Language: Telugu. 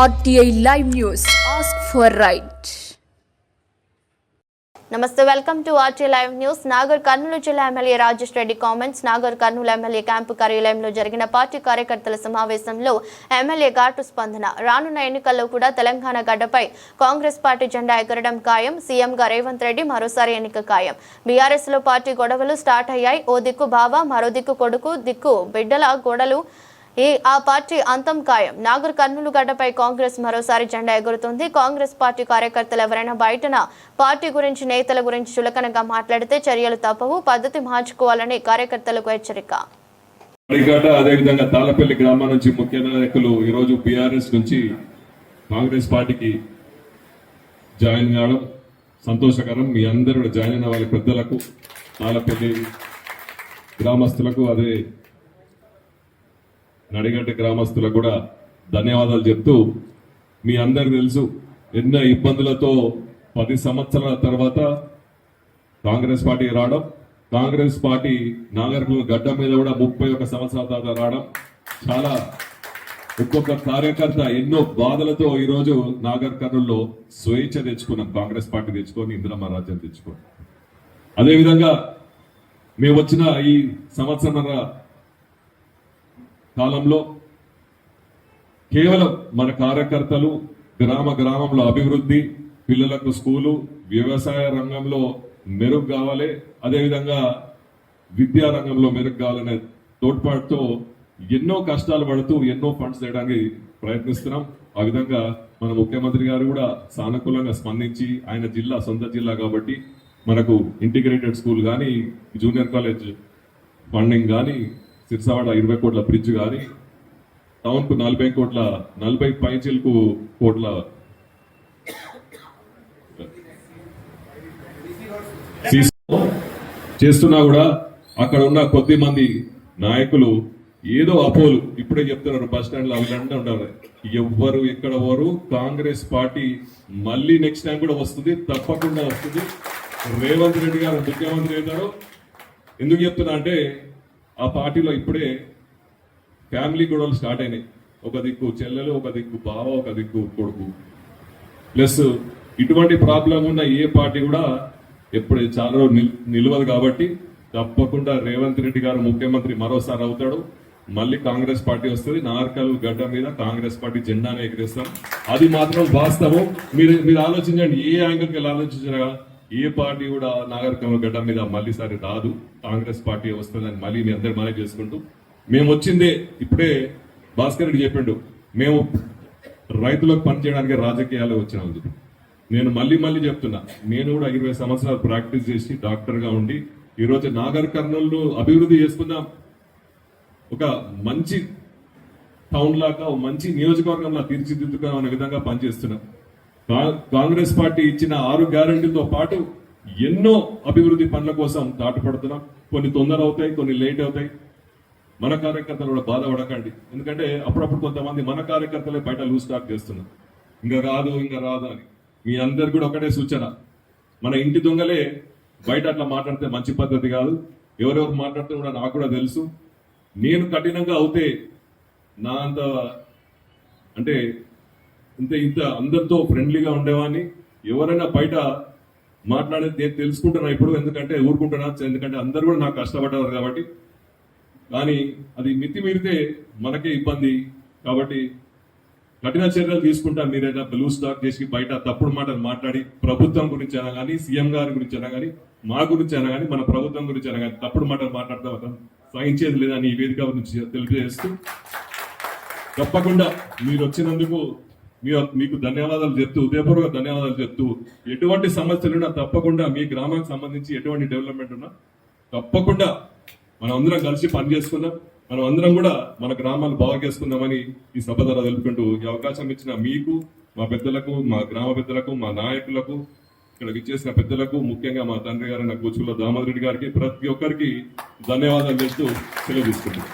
RTI Live News. Ask for right. నమస్తే, welcome to RT live news. Nagar Kurnool జిల్లా MLA Rajesh Reddy comments. Nagar Kurnool MLA camp కార్యాలయంలో జరిగిన పార్టీ కార్యకర్తల సమావేశంలో ఎమ్మెల్యే ఘాటు స్పందన. రానున్న ఎన్నికల్లో కూడా తెలంగాణ గడ్డపై కాంగ్రెస్ పార్టీ జెండా ఎగరడం ఖాయం. సీఎంగా రేవంత్ రెడ్డి మరోసారి ఎన్నిక ఖాయం. బీఆర్ఎస్ లో పార్టీ గొడవలు స్టార్ట్ అయ్యాయి. ఓ దిక్కు బావ, మరో దిక్కు కొడుకు, దిక్కు బిడ్డల గొడవలు. ఆ పార్టీ అంతం ఖాయం. నాగర్ కర్నూలు గడ్డపై కాంగ్రెస్ మరోసారి జెండా ఎగురుతుంది. కాంగ్రెస్ పార్టీ కార్యకర్తలు ఎవరైనా బయటన పార్టీ గురించి, నేతల గురించి చులకనగా మాట్లాడితే చర్యలు తప్పవు, పద్ధతి మార్చుకోవాలని కార్యకర్తలకు హెచ్చరిక. అదేవిధంగా తాళపల్లి గ్రామం నుంచి ముఖ్య నాయకులు ఈరోజు బీఆర్ఎస్ నుంచి కాంగ్రెస్ పార్టీకి జాయిన్ కావడం సంతోషకరం. మీ అందరూ జాయిన్ అయిన వాళ్ళ పెద్దలకు, తాళపల్లి గ్రామస్తులకు, అదే నడిగడ్డ గ్రామస్తులకు కూడా ధన్యవాదాలు చెప్తూ, మీ అందరికి తెలుసు ఎన్నో ఇబ్బందులతో 10 సంవత్సరాల తర్వాత కాంగ్రెస్ పార్టీ రావడం, కాంగ్రెస్ పార్టీ నాగర్కర్నూలు గడ్డ మీద కూడా 31 సంవత్సరాల తర్వాత రావడం, చాలా ఒక్కొక్క కార్యకర్త ఎన్నో బాధలతో ఈరోజు నాగర్ కర్నూలులో స్వేచ్ఛ తెచ్చుకున్నాం. కాంగ్రెస్ పార్టీ తెచ్చుకొని ఇందిరమ్మ రాజ్యం తెచ్చుకొని, అదేవిధంగా మేము వచ్చిన ఈ సంవత్సరం కాలంలో కేవలం మన కార్యకర్తలు గ్రామంలో అభివృద్ధి, పిల్లలకు స్కూలు, వ్యవసాయ రంగంలో మెరుగు కావాలి, అదేవిధంగా విద్యా రంగంలో మెరుగు కావాలనే తోడ్పాటుతో ఎన్నో కష్టాలు పడుతూ ఎన్నో ఫండ్స్ చేయడానికి ప్రయత్నిస్తున్నాం. ఆ విధంగా మన ముఖ్యమంత్రి గారు కూడా సానుకూలంగా స్పందించి, ఆయన జిల్లా సొంత జిల్లా కాబట్టి మనకు ఇంటిగ్రేటెడ్ స్కూల్ కానీ, జూనియర్ కాలేజ్ ఫండింగ్ కానీ, సిరిసవాడ 20 కోట్ల బ్రిడ్జ్ కానీ, టౌన్ కు 40 పైచిలకు కోట్ల చేస్తున్నా కూడా అక్కడ ఉన్న కొద్ది మంది నాయకులు ఏదో అపోలు ఇప్పుడే చెప్తున్నారు. బస్ స్టాండ్ లో అవిలంటే ఉంటారు. ఎవ్వరు ఎక్కడ వారు కాంగ్రెస్ పార్టీ మళ్ళీ నెక్స్ట్ టైం కూడా వస్తుంది, తప్పకుండా వస్తుంది. రేవంత్ రెడ్డి గారు ముఖ్యమంత్రి అవుతారు. ఎందుకు చెప్తున్నా అంటే, ఆ పార్టీలో ఇప్పుడే ఫ్యామిలీ గొడవలు స్టార్ట్ అయినాయి. ఒక దిక్కు చెల్లెలు, ఒక దిక్కు బావ, ఒక దిక్కు కొడుకు. ప్లస్ ఇటువంటి ప్రాబ్లం ఉన్న ఏ పార్టీ కూడా ఎప్పుడు చాలా నిలవదు. కాబట్టి తప్పకుండా రేవంత్ రెడ్డి గారు ముఖ్యమంత్రి మరోసారి అవుతాడు. మళ్ళీ కాంగ్రెస్ పార్టీ వస్తుంది. నార్కల్ గడ్డ మీద కాంగ్రెస్ పార్టీ జెండానే ఎగిరేస్తాం. అది మాత్రం వాస్తవం. మీరు ఆలోచించండి, ఏ యాంగిల్కి వెళ్ళి ఆలోచించినా ఏ పార్టీ కూడా నాగర్ కర్నూలు గడ్డ మీద మళ్ళీసారి రాదు, కాంగ్రెస్ పార్టీ వస్తుందని మళ్ళీ మీ అందరు మనవి చేసుకుంటూ, మేము వచ్చిందే ఇప్పుడే భాస్కర్ రెడ్డి చెప్పిండు, మేము రైతులకు పనిచేయడానికి రాజకీయాలు వచ్చినాం. నేను మళ్ళీ చెప్తున్నా, నేను కూడా 20 సంవత్సరాలు ప్రాక్టీస్ చేసి డాక్టర్గా ఉండి ఈరోజు నాగర్ కర్నూలు అభివృద్ధి చేసుకుందాం, ఒక మంచి టౌన్ లాగా, ఒక మంచి నియోజకవర్గంలో తీర్చిదిద్దుకున్నాం అనే విధంగా పనిచేస్తున్నాం. కాంగ్రెస్ పార్టీ ఇచ్చిన 6 గ్యారెంటీలతో పాటు ఎన్నో అభివృద్ధి పనుల కోసం తాటుపడుతున్నాం. కొన్ని తొందర అవుతాయి, కొన్ని లేట్ అవుతాయి. మన కార్యకర్తలు కూడా బాధపడకండి. ఎందుకంటే అప్పుడప్పుడు కొంతమంది మన కార్యకర్తలే బయట లూజ్ టాక్ చేస్తున్నారు, ఇంకా రాదు అని. మీ అందరు కూడా ఒకటే సూచన, మన ఇంటి దొంగలే బయట అట్లా మాట్లాడితే మంచి పద్ధతి కాదు. ఎవరెవరు మాట్లాడితే కూడా నాకు కూడా తెలుసు. నేను కఠినంగా అవుతే నా అంత అంటే ఇంత అందరితో ఫ్రెండ్లీగా ఉండేవాడిని. ఎవరైనా బయట మాట్లాడేది నేను తెలుసుకుంటున్నా ఇప్పుడు, ఎందుకంటే ఊరుకుంటున్నా, ఎందుకంటే అందరు కూడా నాకు కష్టపడ్డారు కాబట్టి. కానీ అది మితిమీరితే మనకే ఇబ్బంది. కాబట్టి కఠిన చర్యలు తీసుకుంటా. మీరైనా లూజ్ టాక్ చేసి బయట తప్పుడు మాటలు మాట్లాడి ప్రభుత్వం గురించి అయినా కానీ, సీఎం గారి గురించి అయినా కానీ, మా గురించి అయినా కానీ, మన ప్రభుత్వం గురించి అయినా కానీ తప్పుడు మాటలు మాట్లాడతాం సహించేది లేదని ఈ వేదిక గురించి తెలియజేస్తూ, తప్పకుండా మీరు వచ్చినందుకు మీకు ధన్యవాదాలు చెప్తూ, హృదయపూర్వక ధన్యవాదాలు చెప్తూ, ఎటువంటి సమస్యలున్నా తప్పకుండా మీ గ్రామానికి సంబంధించి ఎటువంటి డెవలప్మెంట్ ఉన్నా తప్పకుండా మనం అందరం కలిసి పనిచేసుకుందాం. మనం అందరం కూడా మన గ్రామాలు బాగా చేసుకుందామని ఈ సభ ద్వారా తెలుపుకుంటూ, ఈ అవకాశం ఇచ్చిన మీకు, మా పెద్దలకు, మా గ్రామ పెద్దలకు, మా నాయకులకు, ఇక్కడ విచ్చేసిన పెద్దలకు, ముఖ్యంగా మా తండ్రి గారు, నా కూచుల దామోదర్ రెడ్డి గారికి, ప్రతి ఒక్కరికి ధన్యవాదాలు చెప్తూ సెలవు తీసుకుంటున్నాం.